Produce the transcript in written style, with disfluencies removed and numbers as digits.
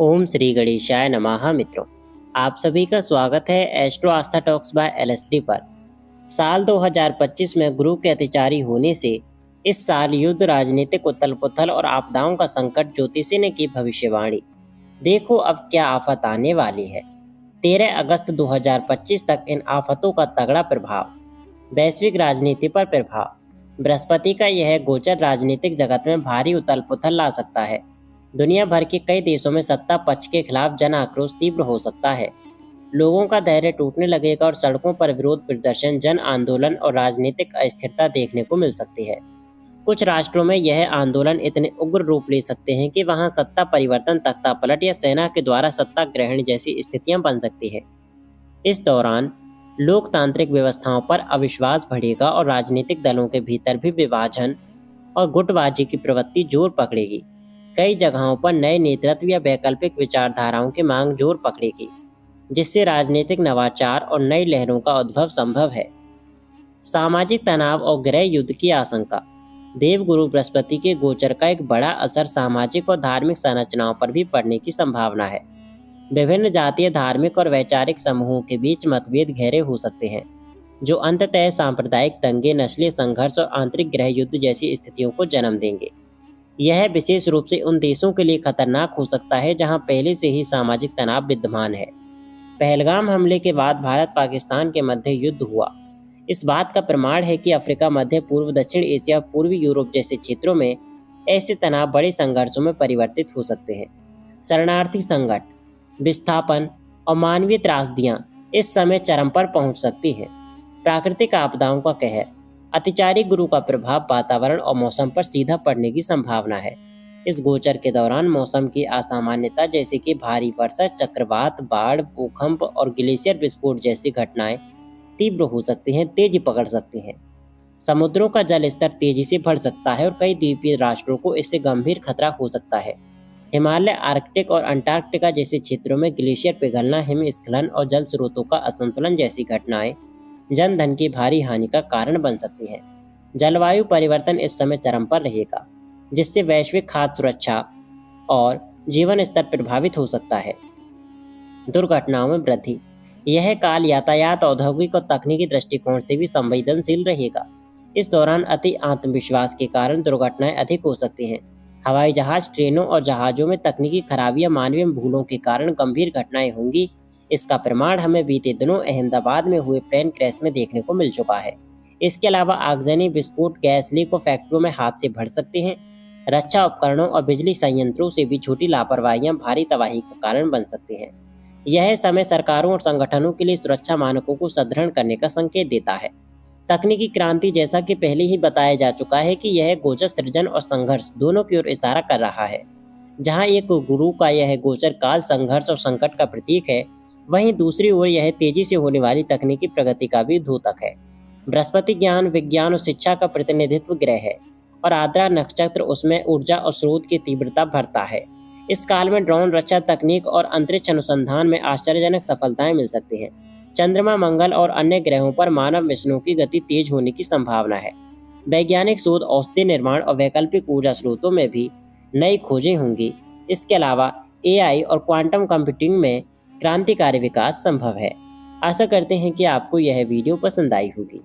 ओम श्री गणेशाय नमः। मित्रों, आप सभी का स्वागत है एस्ट्रो आस्था टॉक्स बाय एलएसडी पर। साल 2025 में गुरु के अतिचारी होने से इस साल युद्ध, राजनीतिक उथल पुथल और आपदाओं का संकट ज्योतिषी ने की भविष्यवाणी। देखो अब क्या आफत आने वाली है। 13 अगस्त 2025 तक इन आफतों का तगड़ा प्रभाव। वैश्विक राजनीति पर प्रभाव। बृहस्पति का यह गोचर राजनीतिक जगत में भारी उथल पुथल ला सकता है। दुनिया भर के कई देशों में सत्ता पक्ष के खिलाफ जन आक्रोश तीव्र हो सकता है। लोगों का धैर्य टूटने लगेगा और सड़कों पर विरोध प्रदर्शन, जन आंदोलन और राजनीतिक अस्थिरता देखने को मिल सकती है। कुछ राष्ट्रों में यह आंदोलन इतने उग्र रूप ले सकते हैं कि वहां सत्ता परिवर्तन, तख्ता पलट या सेना के द्वारा सत्ता ग्रहण जैसी स्थितियां बन सकती है। इस दौरान लोकतांत्रिक व्यवस्थाओं पर अविश्वास बढ़ेगा और राजनीतिक दलों के भीतर भी विभाजन और गुटबाजी की प्रवृत्ति जोर पकड़ेगी। कई जगहों पर नए नेतृत्व या वैकल्पिक विचारधाराओं की मांग जोर पकड़ेगी, जिससे राजनीतिक नवाचार और नई लहरों का उद्भव संभव है। सामाजिक तनाव और गृह युद्ध की आशंका। देवगुरु बृहस्पति के गोचर का एक बड़ा असर सामाजिक और धार्मिक संरचनाओं पर भी पड़ने की संभावना है। विभिन्न जातीय, धार्मिक और वैचारिक समूहों के बीच मतभेद गहरे हो सकते हैं, जो अंततः सांप्रदायिक दंगे, नस्लीय संघर्ष और आंतरिक गृह युद्ध जैसी स्थितियों को जन्म देंगे। यह विशेष रूप से उन देशों के लिए खतरनाक हो सकता है जहां पहले से ही सामाजिक तनाव विद्यमान है। पहलगाम हमले के बाद भारत पाकिस्तान के मध्य युद्ध हुआ। इस बात का प्रमाण है कि अफ्रीका, मध्य पूर्व, दक्षिण एशिया, पूर्वी यूरोप जैसे क्षेत्रों में ऐसे तनाव बड़े संघर्षों में परिवर्तित हो सकते हैं। शरणार्थी संकट, विस्थापन और मानवीय त्रासदियां इस समय चरम पर पहुंच सकती हैं। प्राकृतिक आपदाओं का कहर। अतिचारी गुरु का प्रभाव वातावरण और मौसम पर सीधा पड़ने की संभावना है। इस गोचर के दौरान मौसम की असामान्यता जैसे कि भारी वर्षा, चक्रवात, बाढ़, भूकंप और ग्लेशियर विस्फोट जैसी घटनाएं तीव्र हो सकती हैं, तेजी पकड़ सकती हैं। समुद्रों का जल स्तर तेजी से बढ़ सकता है और कई द्वीपीय राष्ट्रों को इससे गंभीर खतरा हो सकता है। हिमालय, आर्कटिक और अंटार्कटिका जैसे क्षेत्रों में ग्लेशियर पिघलना, हिमस्खलन और जल स्रोतों का असंतुलन जैसी घटनाएं जन धन की भारी हानि का कारण बन सकती हैं। जलवायु परिवर्तन इस समय चरम पर रहेगा, जिससे वैश्विक खाद्य सुरक्षा और जीवन स्तर प्रभावित हो सकता है। दुर्घटनाओं में वृद्धि। यह काल यातायात, औद्योगिक और तकनीकी दृष्टिकोण से भी संवेदनशील रहेगा। इस दौरान अति आत्मविश्वास के कारण दुर्घटनाएं अधिक हो सकती हैं। हवाई जहाज, ट्रेनों और जहाजों में तकनीकी खराबियां, मानवीय भूलों के कारण गंभीर घटनाएं होंगी। इसका प्रमाण हमें बीते दिनों अहमदाबाद में हुए प्लेन क्रैश में देखने को मिल चुका है। इसके अलावा आगजनी, विस्फोट, गैस लीक और फैक्ट्रियों में हादसे बढ़ सकते हैं। रक्षा उपकरणों और बिजली संयंत्रों से भी छोटी लापरवाहियां भारी तबाही का कारण बन सकती हैं। यह समय सरकारों और संगठनों के लिए सुरक्षा मानकों को सुदृढ़ करने का संकेत देता है। तकनीकी क्रांति। जैसा कि पहले ही बताया जा चुका है कि यह गोचर सृजन और संघर्ष दोनों की ओर इशारा कर रहा है। जहां एक गुरु का यह गोचर काल, संघर्ष और संकट का प्रतीक है, वहीं दूसरी ओर यह तेजी से होने वाली तकनीकी प्रगति का भी द्योतक है। बृहस्पति ज्ञान, विज्ञान और शिक्षा का प्रतिनिधित्व ग्रह है और आद्रा नक्षत्र उसमें ऊर्जा और स्रोत की तीव्रता भरता है। इस काल में ड्रोन, रक्षा तकनीक और अंतरिक्ष अनुसंधान में आश्चर्यजनक सफलताएं मिल सकती हैं। चंद्रमा, मंगल और अन्य ग्रहों पर मानव मिशनों की गति तेज होने की संभावना है। वैज्ञानिक शोध, औषधि निर्माण और वैकल्पिक ऊर्जा स्रोतों में भी नई खोजें होंगी। इसके अलावा एआई और क्वांटम कंप्यूटिंग में क्रांतिकारी विकास संभव है। आशा करते हैं कि आपको यह वीडियो पसंद आई होगी।